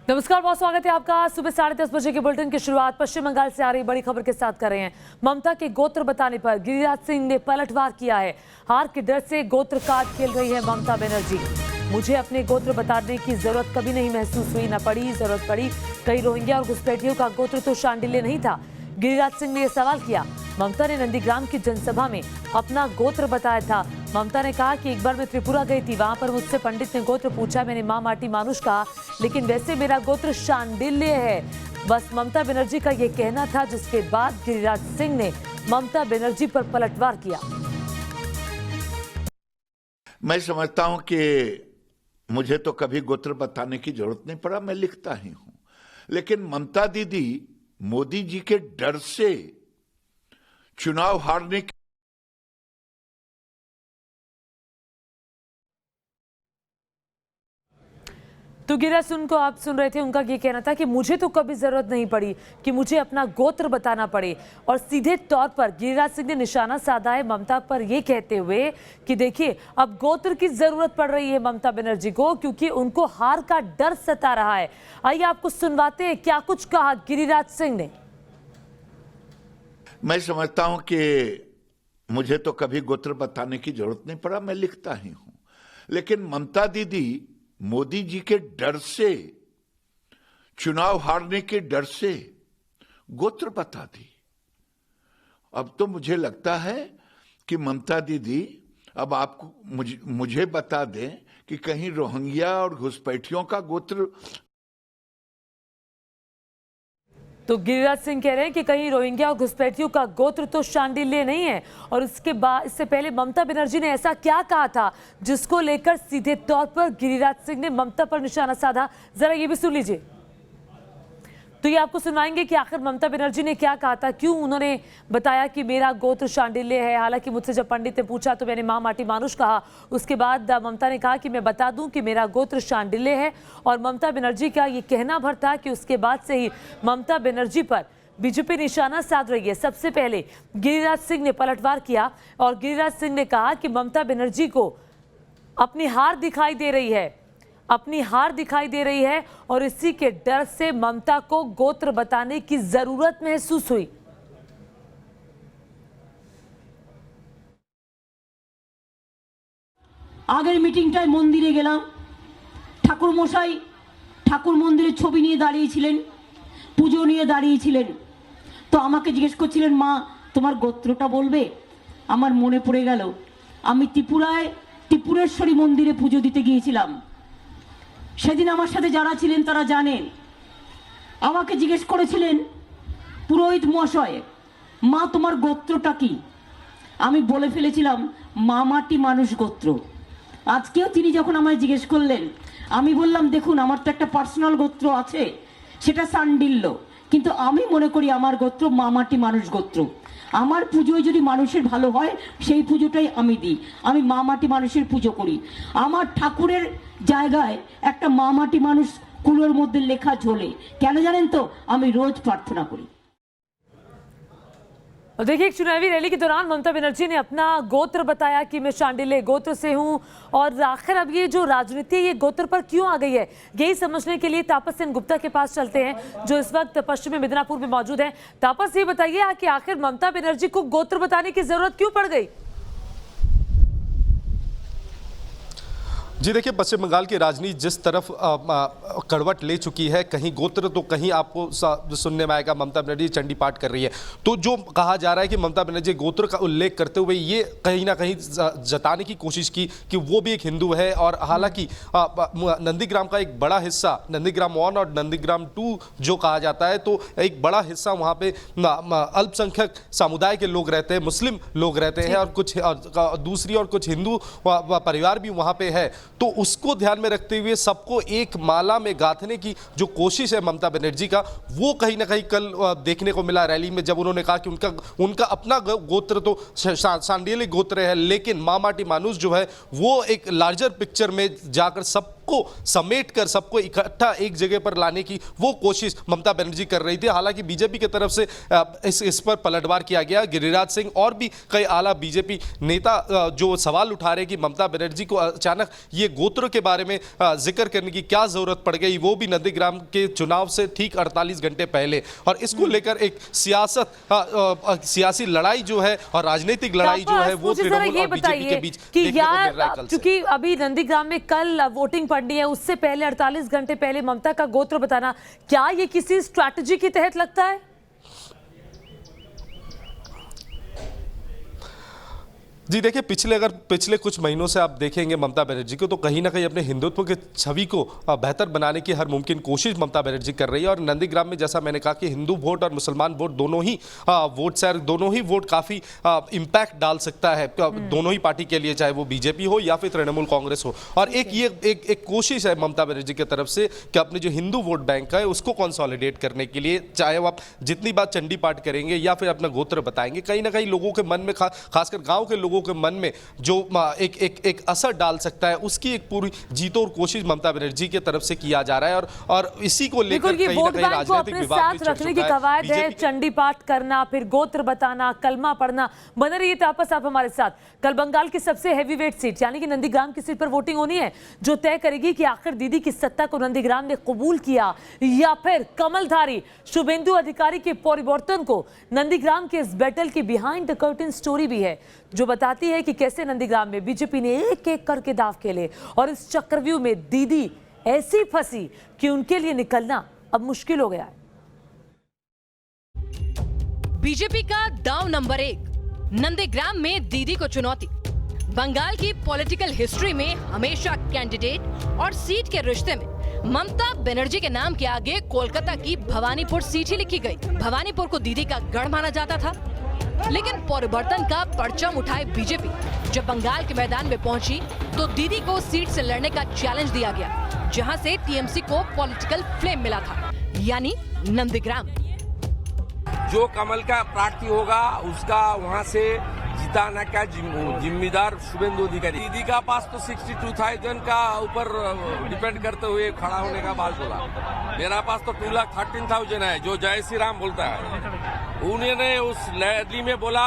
नमस्कार, बहुत स्वागत है आपका। सुबह 10:30 बजे के बुलेटिन की शुरुआत पश्चिम बंगाल से आ रही बड़ी खबर के साथ कर रहे हैं। ममता के गोत्र बताने पर गिरिराज सिंह ने पलटवार किया है। हार के डर से गोत्र कार्ड खेल रही है ममता बनर्जी। मुझे अपने गोत्र बताने की जरूरत कभी नहीं महसूस हुई, न पड़ी जरूरत पड़ी। कई रोहिंग्या और घुसपैठियों का गोत्र तो शांडिल्य नहीं था। गिरिराज सिंह ने यह सवाल किया। ममता ने नंदीग्राम की जनसभा में अपना गोत्र बताया था। ममता ने कहा कि एक बार मैं त्रिपुरा गई थी, वहां पर मुझसे पंडित ने गोत्र पूछा, मैंने मां माटी मानुष कहा, लेकिन वैसे मेरा गोत्र शांडिल्य है। बस ममता बनर्जी का ये कहना था, जिसके बाद गिरिराज सिंह ने ममता बनर्जी पर पलटवार किया। मैं समझता हूं कि मुझे तो कभी गोत्र बताने की जरूरत नहीं पड़ा, मैं लिखता ही हूं। लेकिन ममता दीदी मोदी जी के डर से चुनाव हारने की तो गिरिराज सिंह को आप सुन रहे थे, उनका ये कहना था कि मुझे तो कभी जरूरत नहीं पड़ी कि मुझे अपना गोत्र बताना पड़े। और सीधे तौर पर गिरिराज सिंह ने निशाना साधा है ममता पर, यह कहते हुए कि देखिए अब गोत्र की जरूरत पड़ रही है ममता बनर्जी को, क्योंकि उनको हार का डर सता रहा है। आइए आपको सुनवाते हैं क्या कुछ कहा गिरिराज सिंह ने। मैं समझता हूं कि मुझे तो कभी गोत्र बताने की जरूरत नहीं पड़ा, मैं लिखता ही हूं। लेकिन ममता दीदी मोदी जी के डर से चुनाव हारने के डर से गोत्र बता दी। अब तो मुझे लगता है कि ममता दीदी अब आपको मुझे बता दें कि कहीं रोहिंग्या और घुसपैठियों का गोत्र। तो गिरिराज सिंह कह रहे हैं कि कहीं रोहिंग्या और घुसपैठियों का गोत्र तो शांडिल्य नहीं है। और इसके बाद इससे पहले ममता बनर्जी ने ऐसा क्या कहा था जिसको लेकर सीधे तौर पर गिरिराज सिंह ने ममता पर निशाना साधा, जरा ये भी सुन लीजिए। तो ये आपको सुनाएंगे कि आखिर ममता बनर्जी ने क्या कहा था, क्यों उन्होंने बताया कि मेरा गोत्र शांडिल्य है। हालांकि मुझसे जब पंडित ने पूछा तो मैंने मां माटी मानुष कहा। उसके बाद ममता ने कहा कि मैं बता दूं कि मेरा गोत्र शांडिल्य है। और ममता बनर्जी का ये कहना भर था कि उसके बाद से ही ममता बनर्जी पर बीजेपी निशाना साध रही है। सबसे पहले गिरिराज सिंह ने पलटवार किया और गिरिराज सिंह ने कहा कि ममता बनर्जी को अपनी हार दिखाई दे रही है, अपनी हार दिखाई दे रही है और इसी के डर से ममता को गोत्र बताने की जरूरत महसूस हुई। আগের মিটিংটায় মন্দিরে গেলাম, ঠাকুর মশাই ঠাকুর মন্দিরের ছবি নিয়ে দাঁড়িয়েছিলেন, পুজো নিয়ে দাঁড়িয়েছিলেন। তো আমাকে জিজ্ঞেস করছিলেন, মা তোমার গোত্রটা বলবে? আমার মনে পড়ে গেল আমি ত্রিপুরায় ত্রিপুরেশ্বরী মন্দিরে পুজো দিতে গিয়েছিলাম। সেদিন আমার সাথে যারা ছিলেন তারা জানেন, আমাকে জিজ্ঞেস করেছিলেন পুরোহিত মশাই, মা তোমার গোত্রটা কি? আমি বলে ফেলেছিলাম মা মাটি মানুষ গোত্র। আজকেও তিনি যখন আমায় জিজ্ঞেস করলেন, আমি বললাম দেখুন আমার তো একটা পার্সোনাল গোত্র আছে, সেটা শান্ডিল্য, কিন্তু আমি মনে করি আমার গোত্র মা মাটি মানুষ গোত্র। আমার পুজোয় যদি মানুষের ভালো হয় সেই পুজোটাই আমি দিই। আমি মা মাটি মানুষের পুজো করি। আমার ঠাকুরের জায়গায় একটা মা মাটি মানুষ কুলোর মধ্যে লেখা ঝোলে, কেন জানেন তো? আমি রোজ প্রার্থনা করি। और देखिए, एक चुनावी रैली के दौरान ममता बनर्जी ने अपना गोत्र बताया कि मैं शांडिल्य गोत्र से हूं। और आखिर अब ये जो राजनीति है ये गोत्र पर क्यों आ गई है, यही समझने के लिए तापस सेन गुप्ता के पास चलते हैं, जो इस वक्त पश्चिमी मिदनापुर में मौजूद हैं। तापस, ये बताइए कि आखिर ममता बनर्जी को गोत्र बताने की जरूरत क्यों पड़ गई? जी देखिए, पश्चिम बंगाल की राजनीति जिस तरफ करवट ले चुकी है, कहीं गोत्र तो कहीं आपको सुनने में आएगा ममता बनर्जी चंडी पाठ कर रही है। तो जो कहा जा रहा है कि ममता बनर्जी गोत्र का उल्लेख करते हुए ये कहीं ना कहीं जताने की कोशिश की कि वो भी एक हिंदू है। और हालांकि नंदीग्राम का एक बड़ा हिस्सा, नंदीग्राम 1 और नंदीग्राम 2 जो कहा जाता है, तो एक बड़ा हिस्सा वहाँ पे अल्पसंख्यक समुदाय के लोग रहते हैं, मुस्लिम लोग रहते हैं, और कुछ दूसरी और कुछ हिंदू परिवार भी वहाँ पे है। तो उसको ध्यान में रखते हुए सबको एक माला में गांथने की जो कोशिश है ममता बनर्जी का, वो कहीं ना कहीं कल देखने को मिला रैली में, जब उन्होंने कहा कि उनका अपना गोत्र तो शांडिल्य गोत्र है, लेकिन माँ माटी मानुष जो है वो एक लार्जर पिक्चर में जाकर सब सबको समेट कर, सबको इकट्ठा एक जगह पर लाने की वो कोशिश ममता बनर्जी कर रही थी। हालांकि बीजेपी की तरफ से इस पर पलटवार किया गया। गिरिराज सिंह और भी कई आला बीजेपी नेता जो सवाल उठा रहे कि ममता बनर्जी को अचानक ये गोत्र के बारे में जिक्र करने की क्या जरूरत पड़ गई, वो भी नंदीग्राम के चुनाव से ठीक 48 घंटे पहले। और इसको लेकर एक सियासी लड़ाई जो है और राजनीतिक लड़ाई जो है वो तृणमूल और बीजेपी के बीच कि देखने को मिल रहा है यार कल से। क्योंकि अभी नंदीग्राम में कल वोटिंग पड़नी है, उससे पहले 48 घंटे पहले ममता का गोत्र बताना, क्या ये किसी स्ट्रैटेजी के तहत लगता है? जी देखिए, पिछले कुछ महीनों से आप देखेंगे ममता बनर्जी को तो कहीं ना कहीं अपने हिंदुत्व के छवि को बेहतर बनाने की हर मुमकिन कोशिश ममता बनर्जी कर रही है। और नंदीग्राम में जैसा मैंने कहा कि हिंदू वोट और मुसलमान वोट दोनों ही वोट काफ़ी इम्पैक्ट डाल सकता है दोनों ही पार्टी के लिए, चाहे वो बीजेपी हो या फिर तृणमूल कांग्रेस हो। और एक कोशिश है ममता बनर्जी की तरफ से कि अपने जो हिंदू वोट बैंक है उसको कंसोलिडेट करने के लिए, चाहे वो आप जितनी बार चंडी पाठ करेंगे या फिर अपना गोत्र बताएंगे, कहीं ना कहीं लोगों के मन में, खासकर गाँव के लोगों के मन में जो एक असर डाल सकता है, उसकी एक पूरी जीतोड़ कोशिश ममता बनर्जी की तरफ से किया जा रहा है। और इसी को लेकर कहीं ना कहीं राजनीतिक विवाद भी रखने की कवायद है, चंडी पाठ करना, फिर गोत्र बताना, कलमा पढ़ना। बने रहिए तापस आप हमारे साथ। कल बंगाल की सबसे हैवीवेट सीट यानी कि नंदीग्राम की सीट पर वोटिंग होनी है, जो तय करेगी कि आखिर दीदी की सत्ता को नंदीग्राम ने कबूल किया या फिर कमलधारी शुभेंदु अधिकारी के परिवर्तन को। नंदीग्राम के इस बैटल की बिहाइंड द कर्टन स्टोरी भी है जो बताती है कि कैसे नंदीग्राम में बीजेपी ने एक एक करके दाव खेले और इस चक्रव्यूह में दीदी ऐसी फंसी कि उनके लिए निकलना अब मुश्किल हो गया है। बीजेपी का दाव नंबर 1, नंदीग्राम में दीदी को चुनौती। बंगाल की पॉलिटिकल हिस्ट्री में हमेशा कैंडिडेट और सीट के रिश्ते में ममता बनर्जी के नाम के आगे कोलकाता की भवानीपुर सीट ही लिखी गई। भवानीपुर को दीदी का गढ़ माना जाता था, लेकिन परिवर्तन का परचम उठाए बीजेपी जब बंगाल के मैदान में पहुंची तो दीदी को सीट से लड़ने का चैलेंज दिया गया, जहां से टीएमसी को पॉलिटिकल फ्लेम मिला था, यानी नंदीग्राम। जो कमल का प्रार्थी होगा उसका वहां से जिताना का जिम्मेदार शुभेंदु अधिकारी। दीदी का पास तो 62,000 का ऊपर डिपेंड करते हुए खड़ा होने का बात बोला। मेरा पास तो 2,13,000 है जो जय श्री राम बोलता है। उन्होंने उस रैली में बोला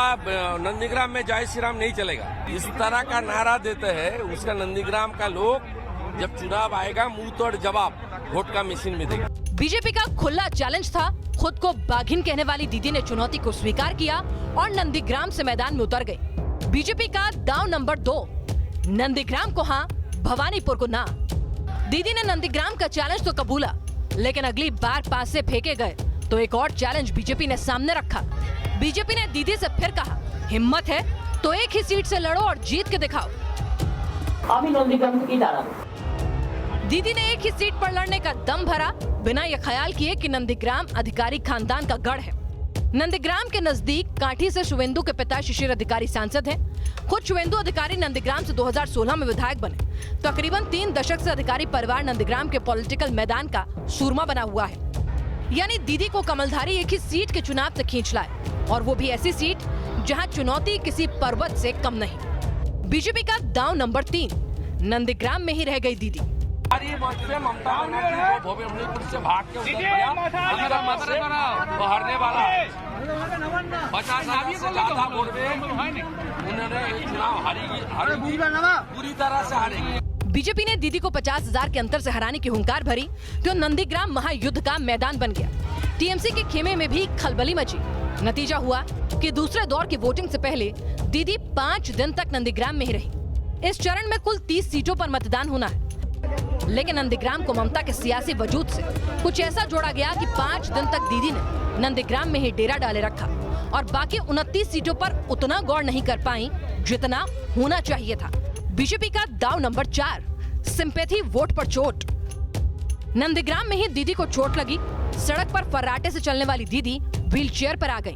नंदीग्राम में जय श्री राम नहीं चलेगा। इस तरह का नारा देते हैं, उसका नंदीग्राम का लोग जब चुनाव आएगा मुंह तोड़ जवाब वोट का मशीन में देगा। बीजेपी का खुला चैलेंज था। खुद को बाघिन कहने वाली दीदी ने चुनौती को स्वीकार किया और नंदीग्राम से मैदान में उतर गई। बीजेपी का दाव नंबर 2, नंदीग्राम को हाँ, भवानीपुर को ना। दीदी ने नंदीग्राम का चैलेंज तो कबूला, लेकिन अगली बार पास से फेंके गए तो एक और चैलेंज बीजेपी ने सामने रखा। बीजेपी ने दीदी से फिर कहा, हिम्मत है तो एक ही सीट से लड़ो और जीत के दिखाओ। दीदी ने एक ही सीट पर लड़ने का दम भरा, बिना ये ख्याल किए कि नंदीग्राम अधिकारी खानदान का गढ़ है। नंदीग्राम के नजदीक काठी से शुभेंदु के पिता शिशिर अधिकारी सांसद हैं। खुद शुभेंदु अधिकारी नंदीग्राम से 2016 में विधायक बने। तकरीबन 3 दशक से अधिकारी परिवार नंदीग्राम के पॉलिटिकल मैदान का सूरमा बना हुआ है। यानी दीदी को कमलधारी एक ही सीट के चुनाव से खींच लाए, और वो भी ऐसी सीट जहां चुनौती किसी पर्वत से कम नहीं। बीजेपी का दांव नंबर 3, नंदीग्राम में ही रह गई दीदी। ममता बनर्जी को भवानीपुर से भाग के उतर गया, मत से वो हारने वाला है। 50,000 से ज्यादा वोट में उन्होंने चुनाव हारेगी, पूरी तरह से हारेगी। बीजेपी ने दीदी को 50,000 के अंतर से हराने की हुंकार भरी तो नंदीग्राम महायुद्ध का मैदान बन गया। टीएमसी के खेमे में भी खलबली मची। नतीजा हुआ कि दूसरे दौर की वोटिंग से पहले दीदी 5 दिन तक नंदीग्राम में ही रही। इस चरण में कुल 30 सीटों पर मतदान होना है, लेकिन नंदीग्राम को ममता के सियासी वजूद से कुछ ऐसा जोड़ा गया कि 5 दिन तक दीदी ने नंदीग्राम में ही डेरा डाले रखा और बाकी 29 सीटों पर उतना गौर नहीं कर पाई जितना होना चाहिए था। बीजेपी का दाव नंबर 4, सिंपैथी वोट पर चोट। नंदीग्राम में ही दीदी को चोट लगी। सड़क पर फर्राटे से चलने वाली दीदी व्हीलचेयर पर आ गई।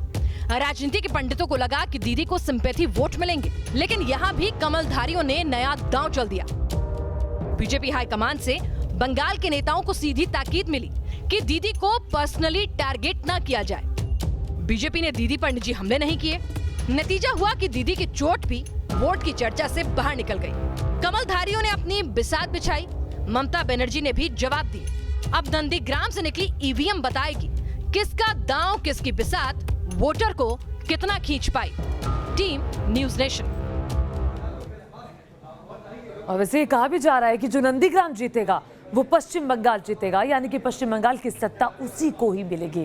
राजनीति के पंडितों को लगा कि दीदी को सिंपैथी वोट मिलेंगे, लेकिन यहाँ भी कमलधारियों ने नया दांव चल दिया। बीजेपी हाईकमान से बंगाल के नेताओं को सीधी ताकीद मिली कि दीदी को पर्सनली टारगेट न किया जाए। बीजेपी ने दीदी पर निजी हमले नहीं किए। नतीजा हुआ कि दीदी की चोट भी वोट की चर्चा से बाहर निकल गई। कमलधारियों ने अपनी बिसात बिछाई। ममता बनर्जी ने भी जवाब दिए। अब नंदीग्राम से निकली ईवीएम बताएगी किसका दांव किसकी बिसात वोटर को कितना खींच पाई। Team news nation. और वैसे ये कहा भी जा रहा है कि जो नंदीग्राम जीतेगा वो पश्चिम बंगाल जीतेगा, यानी कि पश्चिम बंगाल की सत्ता उसी को ही मिलेगी।